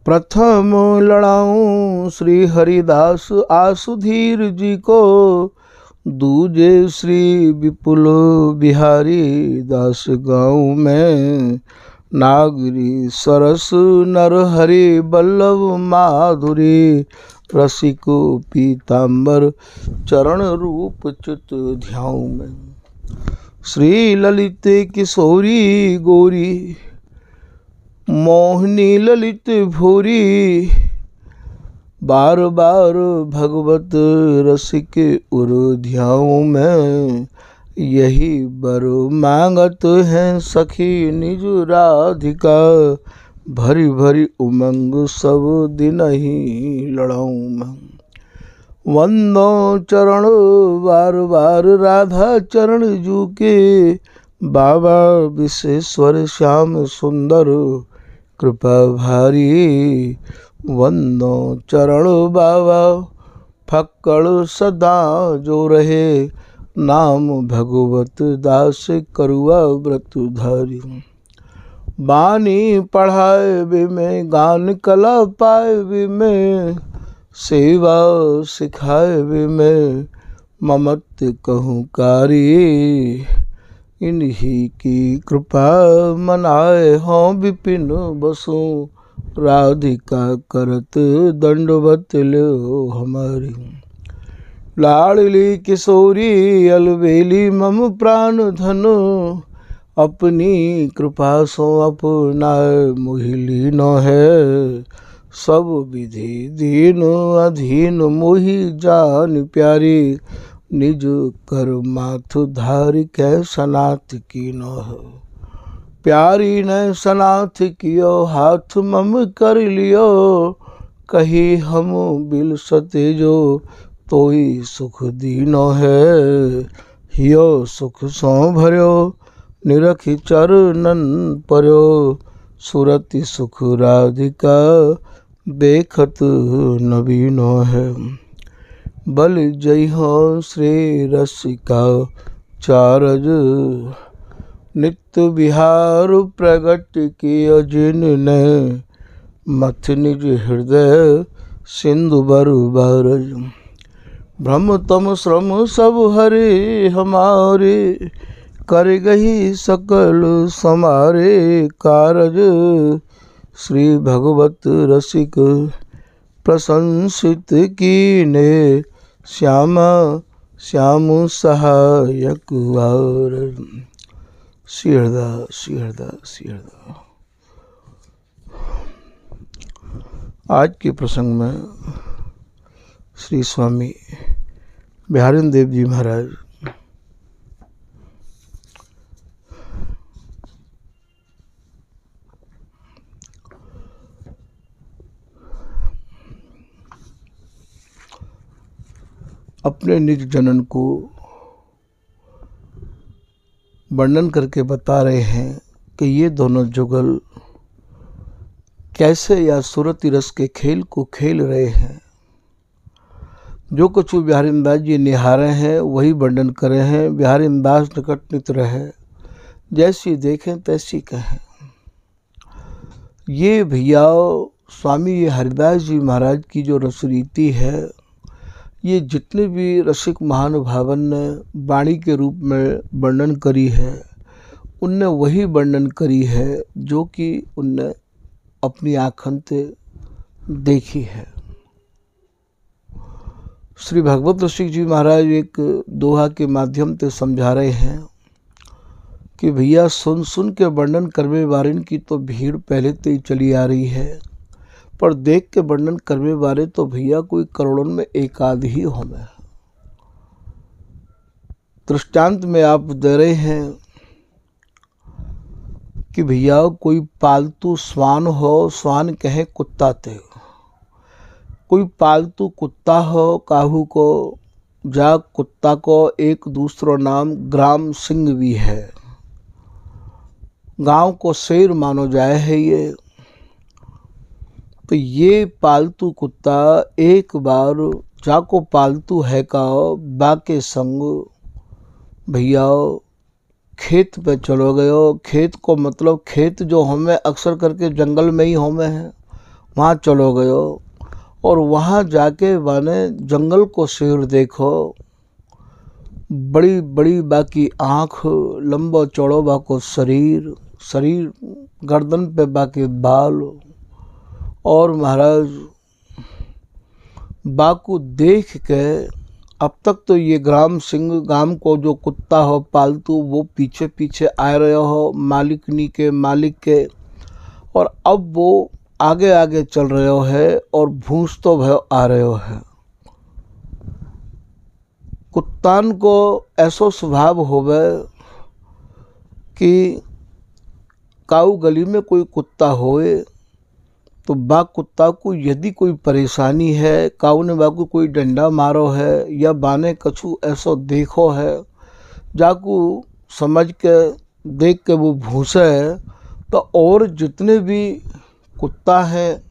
प्रथम लड़ाऊं श्री हरिदास आसुधीर जी को, दूजे श्री विपुल बिहारी दास गाँव में। नागरी सरस नर हरि बल्लभ माधुरी, रसिक पीताम्बर चरण रूप चित ध्याऊं में। श्री ललित किशोरी गोरी, मोहिनी ललित भूरी, बार बार भगवत रसिक उर ध्याऊं में। यही बर मांगत हैं सखी निज राधिका, भरी भरी उमंग सब दिन ही लड़ाऊं मैं। वंदो चरण बार बार राधा चरण जू के, बाबा विश्वेश्वर श्याम सुंदर कृपा भारी। वंदो चरण बाबा फक्कड़ सदा जो रहे, नाम भगवत दास करुआ व्रत धारी। बानी पढ़ाए वे में गान कला पाए वे में, सेवा सिखाए वे में ममत कहूँ कारी। इन्हीं की कृपा मनाए हों विपिन बसु, राधिका करत दंडवत लो हमारी। लाडली किशोरी अलबेली मम प्राण धनु, अपनी कृपा सो अपना मोहिली न है। सब विधि दीन अधीन मोहि जान प्यारी, निज कर माथ धार कै सनाथ की न है। प्यारी ने सनाथ कियो हाथ मम कर लियो, कही हम बिल सते जो तोई सुख दीनो है। हियो सुख सो भर्यो निरखि चरणन पर्यो, सुरति सुख राधिका देखत नवीनो है। बल जय हो श्री रसिका चारज, नित्य विहार प्रगट किय जिन ने। मथ निज हृदय सिंधु बर बारज, भ्रम तम श्रम सब हरे हमारे। कर गही सकल समारे कारज, श्री भगवत रसिक प्रशंसित कीने। श्यामा श्याम सहायक वार। श्री हरदास श्री हरदास श्री हरदास। आज के प्रसंग में श्री स्वामी बिहारी देव जी महाराज अपने निज जनन को वर्णन करके बता रहे हैं कि ये दोनों जुगल कैसे या सूरती रस के खेल को खेल रहे हैं। जो कुछ बिहारी दास जी निहारे हैं वही वर्णन करे हैं। बिहारी दास निकट नित रहे, जैसी देखें तैसी कहें। ये भैया स्वामी ये हरिदास जी महाराज की जो रसरीति है, ये जितने भी रसिक महानुभावन ने वाणी के रूप में वर्णन करी है, उनने वही वर्णन करी है जो कि उनने अपनी आँखों से देखी है। श्री भगवत रसिक जी महाराज एक दोहा के माध्यम से समझा रहे हैं कि भैया सुन सुन के वर्णन करवे वारिन की तो भीड़ पहले से ही चली आ रही है, पर देख के वर्णन करवे वाले तो भैया कोई करोड़ों में एक आध ही होंगे। दृष्टांत में आप दे रहे हैं कि भैया कोई पालतू स्वान हो, स्वान कहे कुत्ता ते, कोई पालतू कुत्ता हो काहू को, जा कुत्ता को एक दूसरा नाम ग्राम सिंह भी है। गांव को शेर मानो जाए है ये। तो ये पालतू कुत्ता एक बार जाको पालतू है का बाके संग भैया खेत पे चलो गयो। खेत को मतलब खेत जो हमें अक्सर करके जंगल में ही हमें है, वहाँ चलो गयो और वहाँ जाके माने जंगल को शेर देखो, बड़ी बड़ी बाकी आँख, लंबो चौड़ो बाको शरीर, शरीर गर्दन पे बाकी बाल, और महाराज बाकू देख के अब तक तो ये ग्राम सिंह गांव को जो कुत्ता हो पालतू वो पीछे पीछे आ रहे हो मालिकनी के मालिक के, और अब वो आगे आगे चल रहे हो है और भूस तो भय आ रहे हो है। कुत्तान को ऐसो स्वभाव होवे कि काऊ गली में कोई कुत्ता होए तो बा कुत्ता को यदि कोई परेशानी है, काऊ ने बाकू कोई डंडा मारो है या बाने कछु ऐसो देखो है, जाकू समझ के देख के वो भूसे है, तो और जितने भी कुत्ता हैं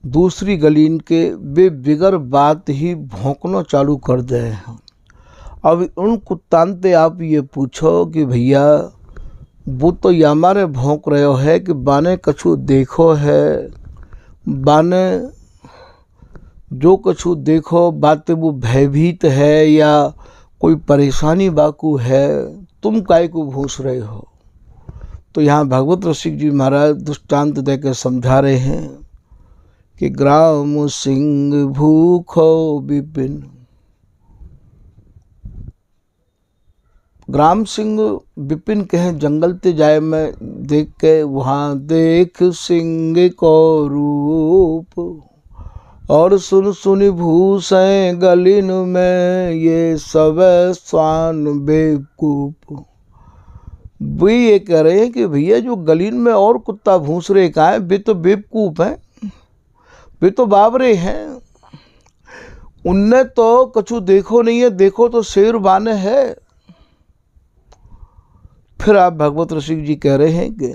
दूसरी गलीन के वे बिगर बात ही भौंकना चालू कर दे हैं। अब उन कुत्तान ते आप ये पूछो कि भैया वो तो ये हमारे भौंक रहे हो है कि बाने कछु देखो है, बाने जो कछु देखो बातें वो भयभीत है या कोई परेशानी बाकू है, तुम काय को भूस रहे हो। तो यहाँ भगवत रसिक जी महाराज दृष्टांत देकर समझा रहे हैं कि ग्राम सिंह भूखो विपिन, ग्राम सिंह विपिन कहे जंगल ते जाए में देख के, वहाँ देख सिंह को रूप और सुन सुन भूसे गलिन में ये सब स्वान बेवकूफ। वे ये कह रहे हैं कि भैया जो गलीन में और कुत्ता भूस रहे का है वे तो बेवकूफ हैं, वे तो बाबरे हैं, उनने तो कछु देखो नहीं है, देखो तो शेर बाने है। फिर आप भगवत रसिक जी कह रहे हैं कि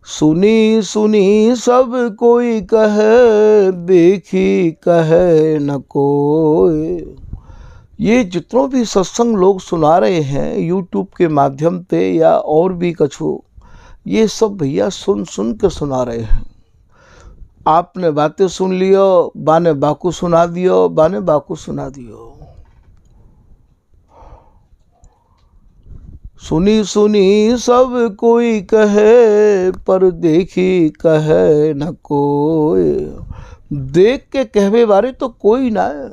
सुनी सुनी सब कोई कहे, देखी कहे न कोई। ये जितनों भी सत्संग लोग सुना रहे हैं यूट्यूब के माध्यम से या और भी कछु, ये सब भैया सुन सुन के सुना रहे हैं। आपने बातें सुन लियो, बाने बाकू सुना दियो, बाने बाकू सुना दियो। सुनी सुनी सब कोई कहे, पर देखी कहे न कोई। देख के कहवे वाले तो कोई ना है,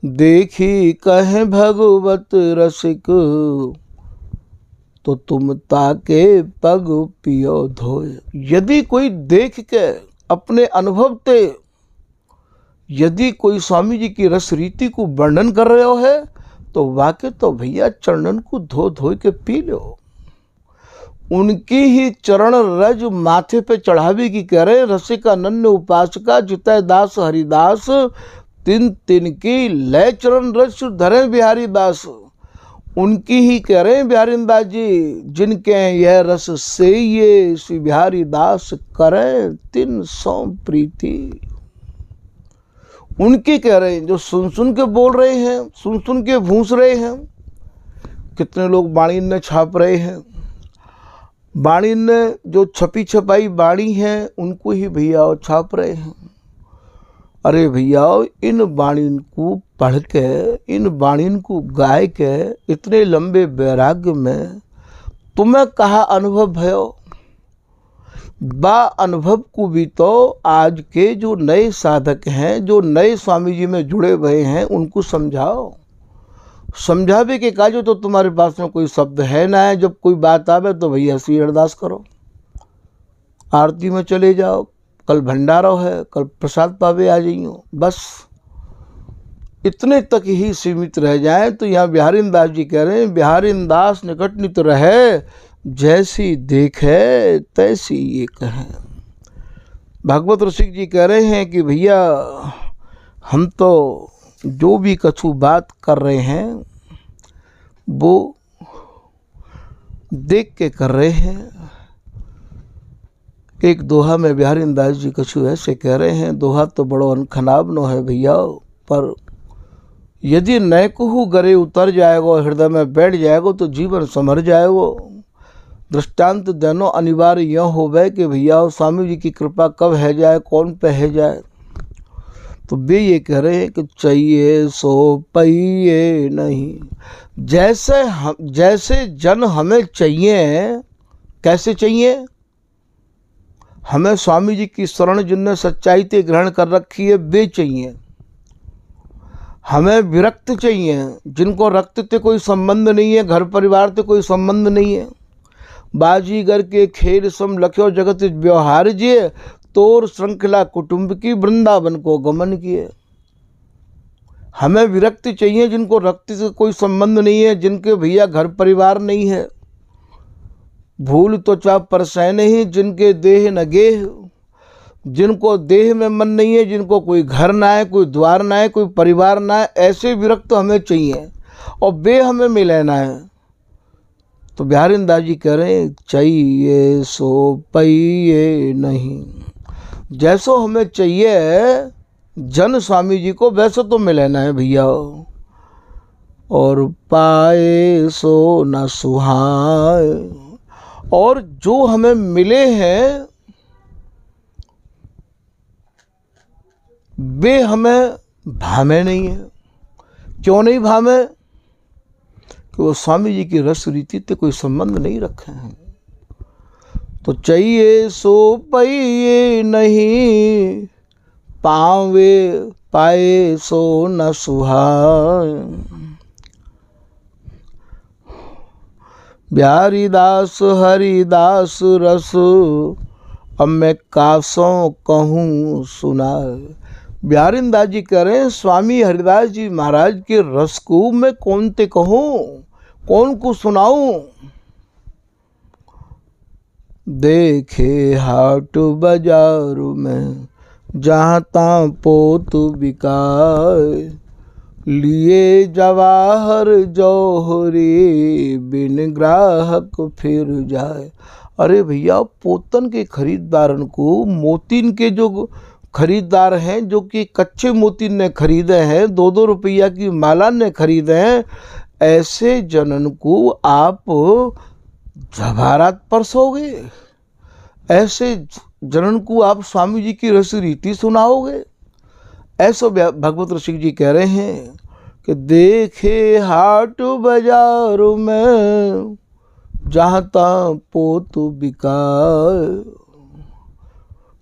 देखी कहे भगवत रसिक, तो तुम ताके पग पियो धोए। यदि कोई देख के अपने अनुभव ते यदि कोई स्वामी जी की रस रीति को वर्णन कर रहे हो है तो वाकई तो भैया चरणन को धो धो के पी लो। उनकी ही चरण रज माथे पे चढ़ावे की कह रहे, रसिका नन्य उपासका जितय दास हरिदास, तिन तिन की लय चरण रज धरे बिहारी दास। उनकी ही कह रहे हैं बिहारी दास जी, जिनके यह रस से ये श्री बिहारी दास करें तिन सौ प्रीति। उनकी कह रहे हैं जो सुन सुन के बोल रहे हैं, सुन सुन के भूस रहे हैं। कितने लोग बाणी ने छाप रहे हैं, बाणी ने जो छपी छपाई बाणी है उनको ही भैया छाप रहे हैं। अरे भैया इन बाणी को पढ़ के, इन बाणी को गाय के इतने लंबे वैराग्य में तुम्हें कहा अनुभव भयो। बा अनुभव को भी तो आज के जो नए साधक हैं, जो नए स्वामी जी में जुड़े हुए हैं, उनको समझाओ। समझावे के काजो तो तुम्हारे पास में कोई शब्द है ना है। जब कोई बात आवे तो भैया ऐसी अरदास करो, आरती में चले जाओ, कल भंडारा है, कल प्रसाद पावे आ जाइयो, बस इतने तक ही सीमित रह जाए। तो यहाँ बिहारी दास जी कह रहे हैं, बिहारी दास निकट नित रहे, जैसी देखे तैसी ये कहें। भागवत रसिक जी कह रहे हैं कि भैया हम तो जो भी कछु बात कर रहे हैं वो देख के कर रहे हैं। एक दोहा में बिहारी दास जी कछु ऐसे कह रहे हैं, दोहा तो बड़ो अनखनाब नो है भैया, पर यदि नैकहु गरे उतर जाएगा और हृदय में बैठ जाएगा तो जीवन संभर जाएगा। दृष्टांत देनो अनिवार्य यह होवे कि भैया स्वामी जी की कृपा कब है जाए, कौन पे है जाए। तो वे ये कह रहे हैं कि चाहिए सो पहिए नहीं। जैसे जन हमें चाहिए, कैसे चाहिए? हमें स्वामी जी की शरण जिनने सच्चाई से ग्रहण कर रखी है वे चाहिए। हमें विरक्त चाहिए, जिनको रक्त से कोई संबंध नहीं है, घर परिवार से कोई संबंध नहीं है। बाजीगर के खेल सम लख्यो जगत व्यवहार जिए, तोर श्रृंखला कुटुंब की वृंदावन को गमन किए। हमें विरक्त चाहिए, जिनको रक्त से कोई संबंध नहीं है, जिनके भैया घर परिवार नहीं है। भूल तो चाप परसै नहीं, जिनके देह न गेह, जिनको देह में मन नहीं है, जिनको कोई घर ना है, कोई द्वार ना है, कोई परिवार ना है, ऐसे विरक्त हमें चाहिए और वे हमें मिले ना है। तो बिहारी दास जी कह रहे हैं चाहिए सो पहिए नहीं। जैसो हमें चाहिए जन स्वामी जी को वैसे तो मिले ना है भैया। और पाए सो न सुहाए, और जो हमें मिले हैं वे हमें भामे नहीं है। क्यों नहीं भामे? कि वो स्वामी जी की रस रीति से कोई संबंध नहीं रखे हैं। तो चाहिए सो पहिए नहीं, पाए सो न सुहाए। बिहारी दास हरिदास रस, अब मैं कासों कहूँ सुनाए। बिहारी दास जी कह रहे हैं स्वामी हरिदास जी महाराज के रस को मैं कौन ते कहूँ, कौन को सुनाऊं। देखे हाट बाजार में जहाँ ता पोत बिकाए, लिए जवाहर जौहरी बिन ग्राहक फिर जाए। अरे भैया पोतन के खरीदारन को, मोतीन के जो खरीदार हैं, जो कि कच्चे मोती ने खरीदे हैं, 2-2 रुपया की माला ने खरीदे हैं, ऐसे जनन को आप जवाहरात परसोगे? ऐसे जनन को आप स्वामी जी की रस रीति सुनाओगे? ऐसो भगवत ऋषि जी कह रहे हैं कि देखे हाट बाजार में जहाँ ता पोत बिकाए,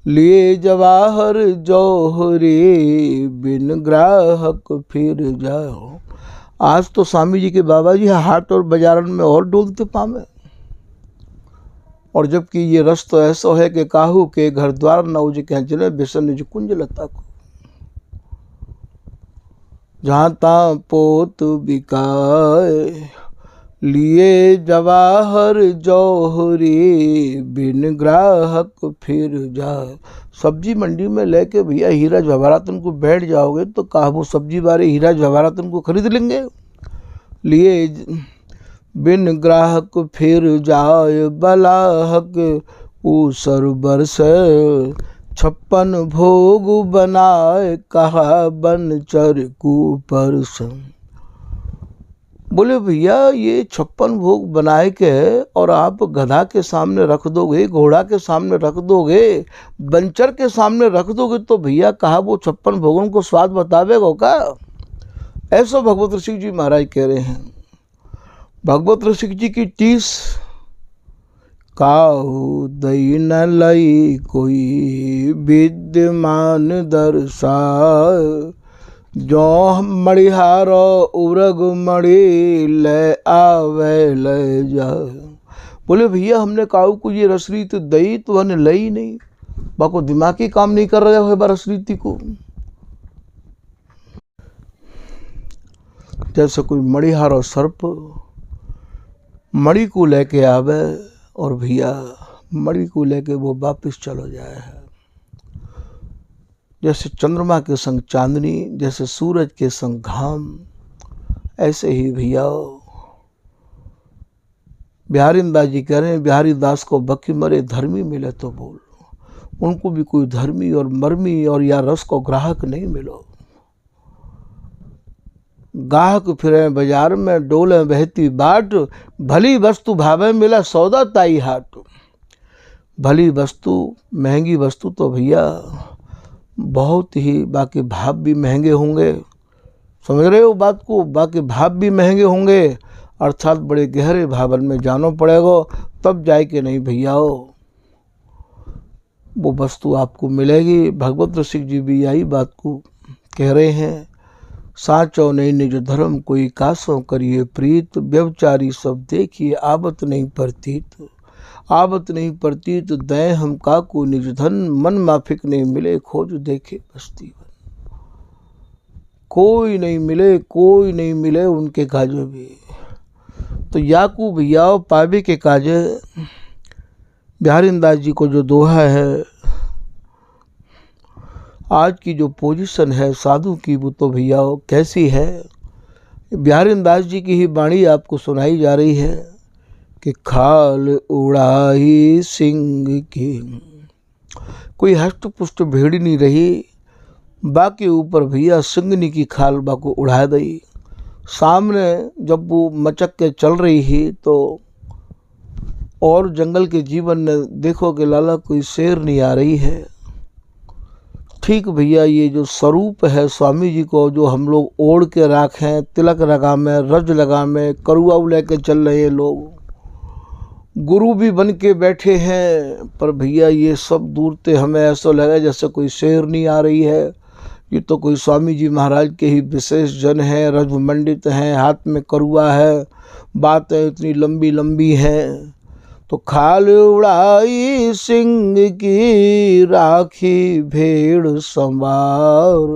लिए जवाहर जौहरी बिन ग्राहक फिर जाओ। आज तो स्वामी जी के बाबा जी हाट और बाजारन में और डोलते पामे, और जबकि ये रस तो ऐसा है कि काहू के घर द्वार न उज कहचने बेसन निज कुंज लता को। जहाँ ता पोत बिकाए, लिए जवाहर जौहरी बिन ग्राहक फिर जाए। सब्जी मंडी में लेके भैया हीरा जवाहरात उनको बैठ जाओगे तो कहा वो सब्जी वाले हीरा जवाहरात उनको खरीद लेंगे। लिए बिन ग्राहक फिर जाए, बलाहक ऊसर बरस 56 भोग बनाए, कहा बनचर कुपर संग। बोले भैया ये 56 भोग बनाए के और आप गधा के सामने रख दोगे, घोड़ा के सामने रख दोगे, बंचर के सामने रख दोगे तो भैया कहा वो 56 भोगों को स्वाद बतावेगा का? ऐसा भगवत ऋषि जी महाराज कह रहे हैं। भगवत ऋषि जी की टीस, काहू दई न लई कोई विद्यमान दर्शाए, जो मणिहारो उरग मणि ले आवे ले जाए। बोले भैया हमने काहू को ये रसरीति दई तो हमने लई नहीं, बाको दिमाग ही काम नहीं कर रहे हो रसरीति को। जैसे कोई मणिहारो सर्प मणि को लेके आवे और भैया मणि को लेके वो वापस चलो जाए। जैसे चंद्रमा के संग चांदनी, जैसे सूरज के संग घाम, ऐसे ही भैया बिहारी दास जी कह रहे हैं बिहारी दास को बकी मरे धर्मी मिले तो बोल, उनको भी कोई धर्मी और मर्मी और या रस को ग्राहक नहीं मिलो। गाहक फिरे बाजार में, डोले बहती बाट, भली वस्तु भावे मिला सौदा ताई हाट। भली वस्तु, महंगी वस्तु तो भैया बहुत ही, बाकी भाव भी महंगे होंगे। समझ रहे हो बात को? बाकी भाव भी महंगे होंगे, अर्थात बड़े गहरे भावन में जानो पड़ेगा, तब जाए कि नहीं भैया हो वो वस्तु आपको मिलेगी। भगवत रसिक जी भी यही बात को कह रहे हैं। साचो नहीं निज धर्म कोई कासों करिए प्रीत, व्यवचारी सब देखिए आवत नहीं प्रतीत। आवत नहीं प्रतीत दय हम काकू निज धन, मन माफिक नहीं मिले खोज देखे बस्ती बन। कोई नहीं मिले, कोई नहीं मिले उनके काजे भी। तो याकू भैया पावे के काजे बिहारी दास जी को जो दोहा है, आज की जो पोजीशन है साधु की, वो तो भैया कैसी है। बिहारी दास जी की ही वाणी आपको सुनाई जा रही है कि खाल उड़ाई सिंह की, कोई हष्ट पुष्ट भेड़ नहीं रही, बाकी ऊपर भैया सिंगनी की खाल बाको उड़ा दी। सामने जब वो मचक के चल रही ही तो और जंगल के जीवन ने देखो कि लाला कोई शेर नहीं आ रही है। ठीक भैया, ये जो स्वरूप है स्वामी जी को, जो हम लोग ओढ़ के राखें, तिलक लगा में, रज लगा में, करुआ लेके चल रहे हैं लोग, गुरु भी बन के बैठे हैं, पर भैया ये सब दूरते हमें ऐसा लगा जैसे कोई शेर नहीं आ रही है। ये तो कोई स्वामी जी महाराज के ही विशेष जन हैं, रज मंडित हैं, हाथ में करुआ है, बातें इतनी लंबी लंबी हैं। तो खाल उड़ाई सिंह की, राखी भेड़ संवार,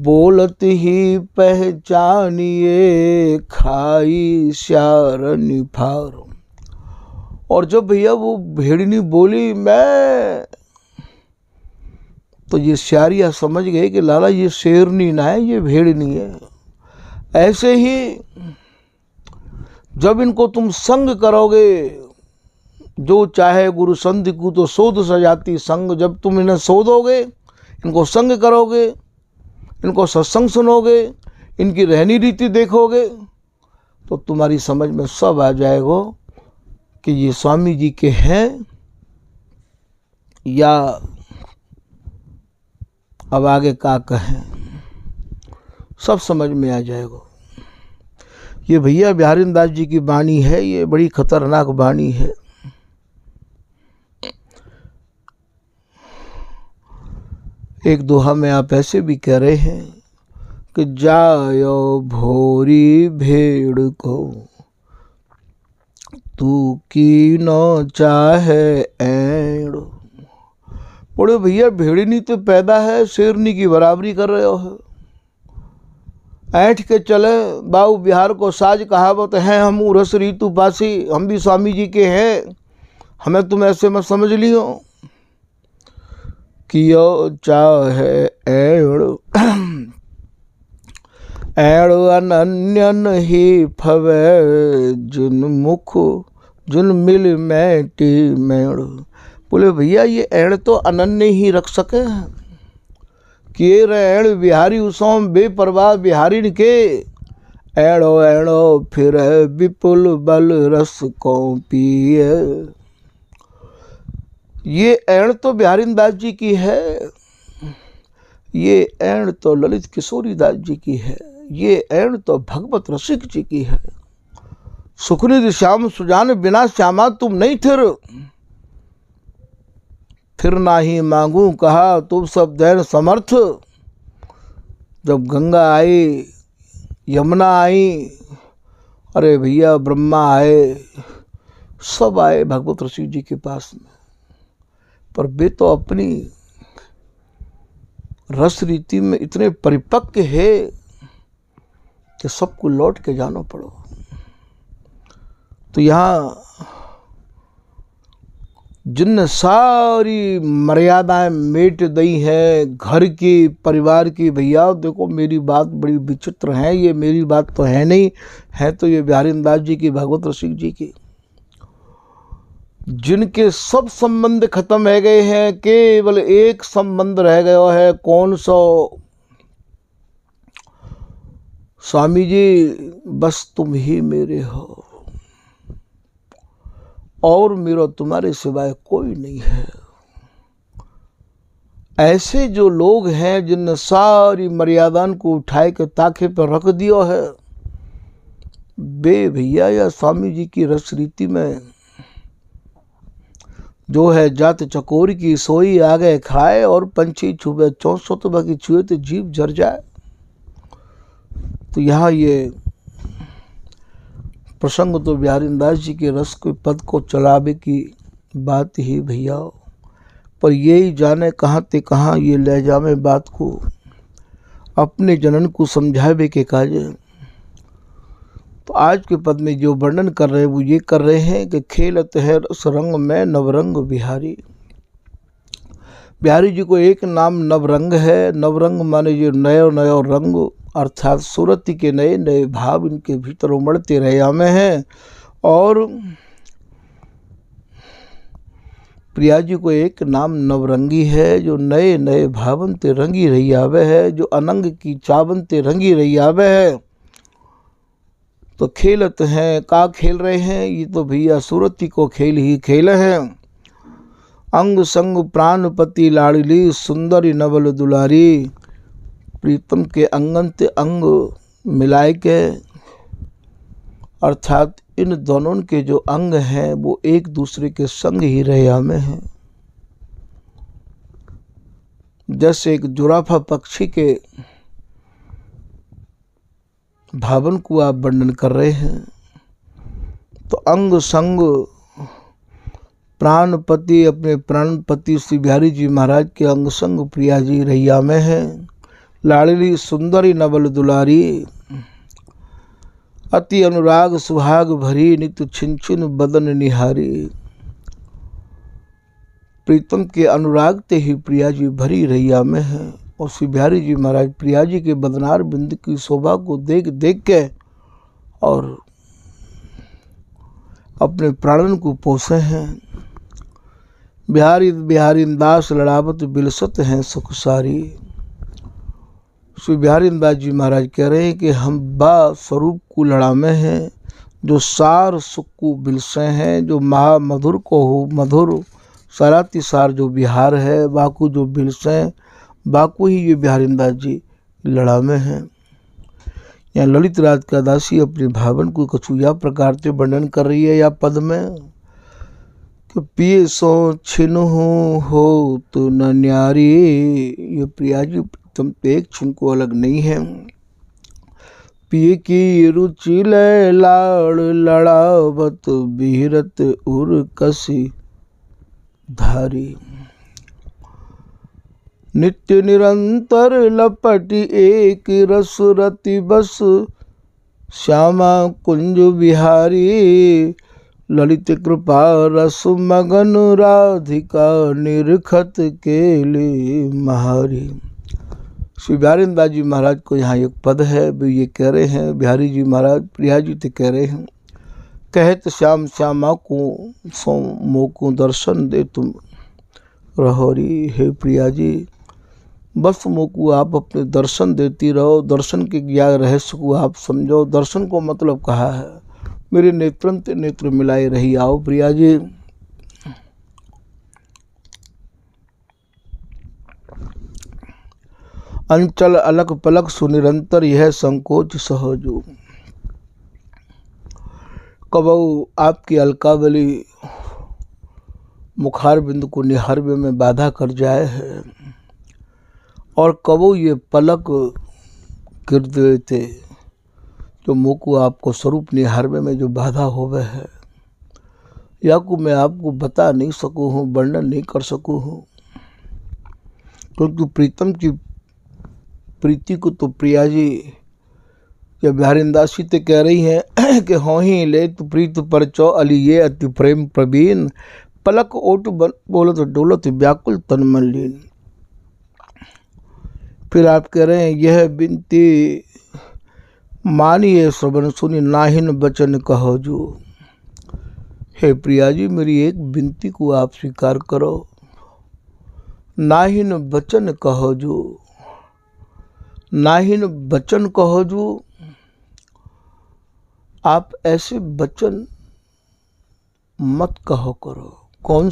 बोलत ही पहचानिए खाई श्यार निफार। और जब भैया वो भेड़नी बोली मैं, तो ये श्यारिया समझ गए कि लाला ये शेरनी ना है, ये भेड़नी है। ऐसे ही जब इनको तुम संग करोगे, जो चाहे गुरु संधि को तो सोध सजाती संग, जब तुम इन्हें सोधोगे, इनको संग करोगे, इनको सत्संग सुनोगे, इनकी रहनी रीति देखोगे, तो तुम्हारी समझ में सब आ जाएगा कि ये स्वामी जी के हैं या अब आगे क्या कहें, सब समझ में आ जाएगा। ये भैया बिहारी दास जी की वाणी है, ये बड़ी खतरनाक वाणी है। एक दोहा में आप ऐसे भी कह रहे हैं कि जायो भोरी भेड़ को तू की न चाहे एड़। बोले भैया भेड़नी तो पैदा है, शेरनी की बराबरी कर रहे हो। ऐठ के चले बाऊ बिहार को साज कहावत है, हम रस रीतु पासी, हम भी स्वामी जी के हैं, हमें तुम ऐसे मत समझ लियो। कियो चाहे एड़ एड़ अनन्य नहीं फवे, जिन मुख जिन मिल मैटी मेड़। बोले भैया ये एड़ तो अनन्य ही रख सके, किए रेण बिहारी उसों बेपरवाह बिहारी के, एड़ो एड़ो फिर विपुल बल रस को पिए। ये एण तो बिहारी दास जी की है, ये एण तो ललित किशोरी दास जी की है, ये एण तो भगवत रसिक जी की है। सुखनिधि श्याम सुजान बिना श्यामा तुम नहीं फिर ना ही मांगू कहा तुम सब दैन समर्थ। जब गंगा आई, यमुना आई, अरे भैया ब्रह्मा आए, सब आए भगवत रसिक जी के पास में, पर वे तो अपनी रस रीति में इतने परिपक्व है कि सबको लौट के जाना पड़ो। तो यहाँ जिन सारी मर्यादाएं मेट दी हैं घर की, परिवार की, भैया देखो मेरी बात बड़ी विचित्र है, ये मेरी बात तो है नहीं, है तो ये बिहारी दास जी की, भगवत रसिक जी की, जिनके सब संबंध खत्म हो गए हैं, केवल एक संबंध रह गया है। कौन सा? स्वामी जी बस तुम ही मेरे हो और मेरा तुम्हारे सिवाय कोई नहीं है। ऐसे जो लोग हैं जिनने सारी मर्यादान को उठाए के ताखे पर रख दिया है, बे भैया या स्वामी जी की रस रीति में जो है जात चकोर की सोई आगे खाए और पंछी छुए 64 बाकी छुए तो जीव जर जाए। तो यहाँ ये प्रसंग तो बिहारीदास जी के रस के पद को चलावे की बात ही भैया, पर यही जाने कहाँ ते कहाँ ये ले जावे बात को, अपने जनन को समझावे के काजे। तो आज के पद में जो वर्णन कर रहे हैं वो ये कर रहे हैं कि खेलत है रस रंग में नवरंग बिहारी। बिहारी जी को एक नाम नवरंग है। नवरंग माने जो नयो नयो रंग, अर्थात सूरत के नए नए भाव इनके भीतर उमड़ते रहे में हैं। और प्रिया जी को एक नाम नवरंगी है, जो नए नए भावन ते रंगी रही आवे है, जो अनंग की चावन ते रंगी रही आवे है। तो खेलत हैं, का खेल रहे हैं, ये तो भैया सूरती को खेल ही खेल है। अंग संग प्राणपति लाड़ली सुंदरी नवल दुलारी। प्रीतम के अंगन ते अंग मिलाए के, अर्थात इन दोनों के जो अंग हैं वो एक दूसरे के संग ही रहे में हैं। जैसे एक जुराफा पक्षी के भावन को आप वर्णन कर रहे हैं, तो अंग संग प्राणपति, अपने प्राणपति श्री बिहारी जी महाराज के अंग संग प्रिया जी रैया में है। लाड़ली सुंदरी नवल दुलारी, अति अनुराग सुहाग भरी, नित्य छिन छिन बदन निहारी। प्रीतम के अनुराग ते ही प्रिया जी भरी रैया में है। और श्री बिहारी जी महाराज प्रिया जी के बदनार बिंद की शोभा को देख देख के और अपने प्राणन को पोसे हैं। बिहारी बिहारी दास लड़ावत बिलसत हैं सुख सारी। श्री बिहारी दास जी महाराज कह रहे हैं कि हम बा स्वरूप को लड़ा में हैं, जो सार सुख को बिलसे हैं, जो महामधुर को हो मधुर सराती सार जो बिहार है, बाकू जो बिलसे बाकू ही ये बिहारी दास जी लड़ा में हैं। यहाँ ललित राज का दासी अपने भावन को कछु या प्रकार से वर्णन कर रही है या पद में कि पिए सो छिनु हो तो न न्यारी। ये प्रिया जी तुम एक छिन को अलग नहीं है। पिए की रुचि ले लाड़ लड़ावत बिहरत उर कसी धारी। नित्य निरंतर लपटी एक रस रति बस श्यामा कुंज बिहारी। ललित कृपा रस मगन राधिका निरखत केले महारी। श्री बिहारी दास जी महाराज को यहाँ एक पद है, वे ये कह रहे हैं, बिहारी जी महाराज प्रिया जी तो कह रहे हैं, कहत श्याम श्यामा को सो मोको दर्शन दे तुम रहोरी। हे प्रिया जी बस मोको आप अपने दर्शन देती रहो, दर्शन के ज्ञान रहस्य को आप समझो। दर्शन को मतलब कहा है मेरे नेत्रन ते नेत्र मिलाए रही आओ प्रिया जी। अंचल अलग पलक सुनिरंतर यह संकोच सहजो। कबऊ आपकी अलकावली मुखार बिंदु को निहारवे में बाधा कर जाए है, और कबो ये पलक गिर देते जो मुँह को आपको स्वरूप निहारवे में जो बाधा होवे है, या को मैं आपको बता नहीं सकूँ हूँ, वर्णन नहीं कर सकूँ हूँ। क्योंकि प्रीतम की प्रीति को तो प्रिया जी या बिहारी दास जी तो कह रही हैं कि हो ही ले तो प्रीत पर चौ अली ये अति प्रेम प्रवीण। पलक ओट बोलत डोलत व्याकुल तन मन लीन। फिर आप कह रहे हैं यह विनती मानिए श्रवण सुनी नाहिन बचन कहो जो। हे प्रिया जी मेरी एक विनती को आप स्वीकार करो। नाहिन वचन कहो जो, नाहिन वचन कहो जो आप ऐसे वचन मत कहो करो। कौन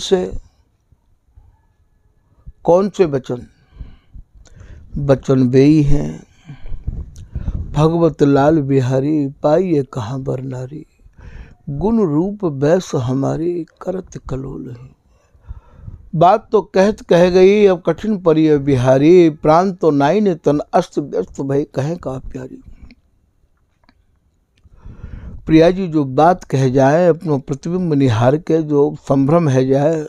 से वचन? वचन बेई हैं, भगवत लाल बिहारी पाइए कहाँ बर नारी, गुण रूप बैस हमारी करत कलोल है। बात तो कहत कह गई, अब कठिन परी है बिहारी, प्राण तो नाई ने तन अस्त व्यस्त भई कहें का प्यारी। प्रिया जी जो बात कह जाए, अपनो प्रतिबिंब निहार के जो संभ्रम है जाए,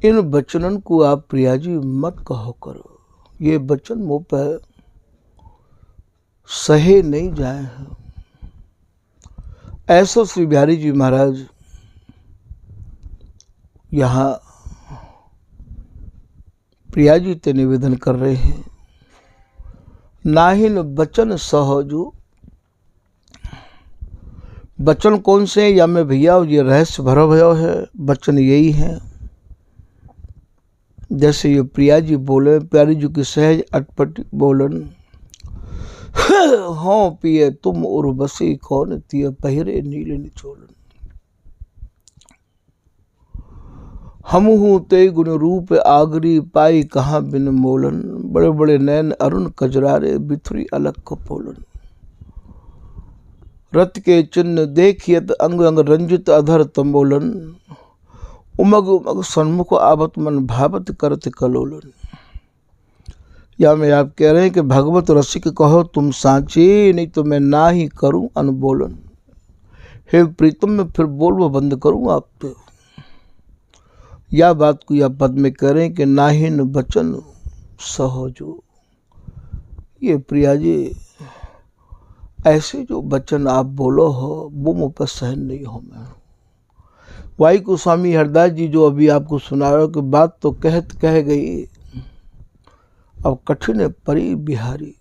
इन वचनन को आप प्रिया जी मत कहो करो। ये वचन मुँह पर सहे नहीं जाए हैं। ऐसा श्री बिहारी जी महाराज यहाँ प्रिया जी ते निवेदन कर रहे हैं। नाहिन वचन सहजो, वचन कौन से या मैं भैया ये रहस्य भरा भयो है। वचन यही है जैसे ये प्रिया जी बोले, प्यारी जी की सहज अटपट बोलन, हाँ पिए तुम उर्वशी कौन तिय पहिरे नील निचोलन, हम हूँ ते गुण रूप आगरी पाई कहाँ बिन मोलन, बड़े बड़े नैन अरुण कजरारे बिथुरी अलग कपोलन, रत के चिन्ह देखियत अंग अंग रंजित अधर तंबोलन, उमग उमग सन्मुख आवत मन भावत करत कलोलन। या मैं आप कह रहे हैं कि भगवत रसिक कहो तुम सांची, नहीं तो मैं ना ही करूं अनबोलन। हे प्रीतम मैं फिर बोलवा बंद करूं आप तो। या बात को या पद में कह रहे हैं कि नाहिन वचन सहजो। ये प्रिया जी ऐसे जो वचन आप बोलो हो वो मुझ पर सहन नहीं हो। मैं वाई को स्वामी हरदास जी जो अभी आपको सुना रहे हो कि बात तो कहत कह गई, अब कठिन परी बिहारी।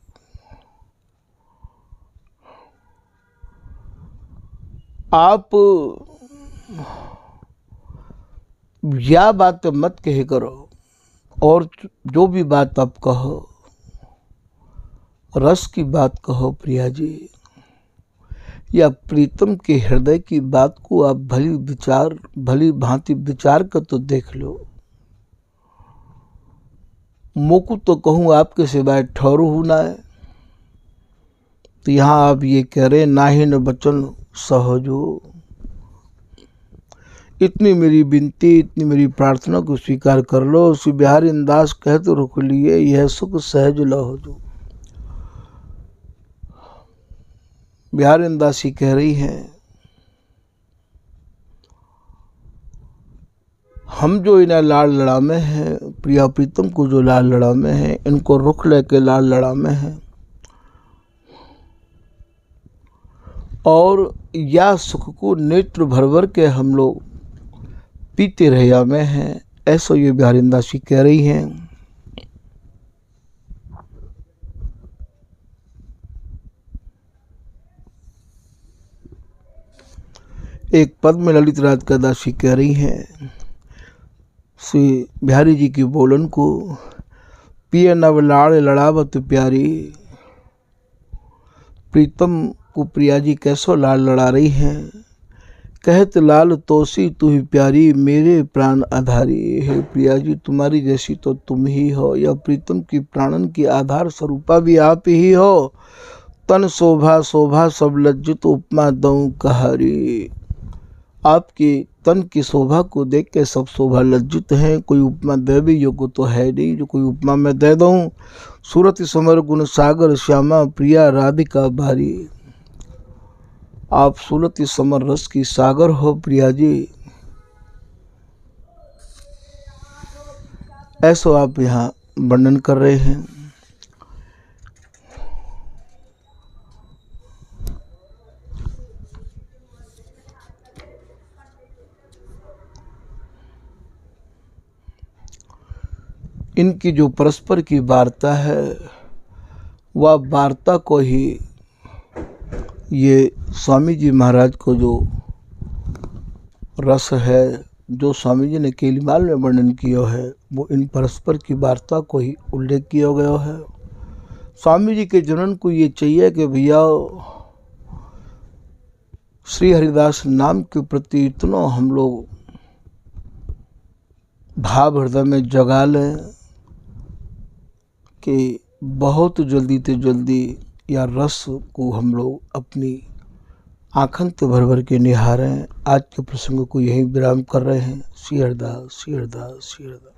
आप या बात मत कहे करो, और जो भी बात आप कहो रस की बात कहो प्रिया जी, या प्रीतम के हृदय की बात को आप भली भांति विचार कर तो देख लो। मोकू तो कहूँ आपके सिवाय ठहरू हूँ ना है, तो यहाँ आप ये कह रहे नाहिन वचन सहजो। इतनी मेरी विनती, इतनी मेरी प्रार्थना को स्वीकार कर लो। श्री बिहारी दास कह तो रुक लिए, यह सुख सहज लहो जो। बिहारी दासी कह रही हैं, हम जो इन्हें लाल लड़ा में हैं, प्रिया प्रीतम को जो लाल लड़ा में हैं, इनको रुख लेके लाल लड़ा में हैं, और या सुख को नेत्र भर भर के हम लोग पीते रहिया में हैं। ऐसा ये बिहारी दासी कह रही हैं। एक पद में ललित राज का दासी कह रही हैं श्री बिहारी जी की बोलन को, पिय नव लाड़ लड़ावत प्यारी। प्रीतम को प्रिया जी कैसो लाल लड़ा रही हैं। कहत लाल तोसी तू ही प्यारी, मेरे प्राण आधारी। है प्रिया जी तुम्हारी जैसी तो तुम ही हो, या प्रीतम की प्राणन की आधार स्वरूपा भी आप ही हो। तन शोभा शोभा सब लज्जित उपमा दऊं कहारी। आपकी तन की शोभा को देख के सब शोभा लज्जित हैं, कोई उपमा दे भी योग्य तो है नहीं जो कोई उपमा मैं दे दूं। सूरत समर गुण सागर श्यामा प्रिया राधिका बारी। आप सूरत समर रस की सागर हो प्रिया जी, ऐसा आप यहाँ वर्णन कर रहे हैं। इनकी जो परस्पर की वार्ता है, वह वार्ता को ही ये स्वामी जी महाराज को जो रस है, जो स्वामी जी ने केलीमाल में वर्णन किया है, वो इन परस्पर की वार्ता को ही उल्लेख किया गया है। स्वामी जी के जनन को ये चाहिए कि भैया श्री हरिदास नाम के प्रति इतना हम लोग भाव हृदय में जगा लें कि बहुत जल्दी से जल्दी या रस को हम लोग अपनी आँखन से भर भर के निहारें। आज के प्रसंग को यहीं विराम कर रहे हैं। श्री हरिदास, श्री हरिदास, श्री हरिदास।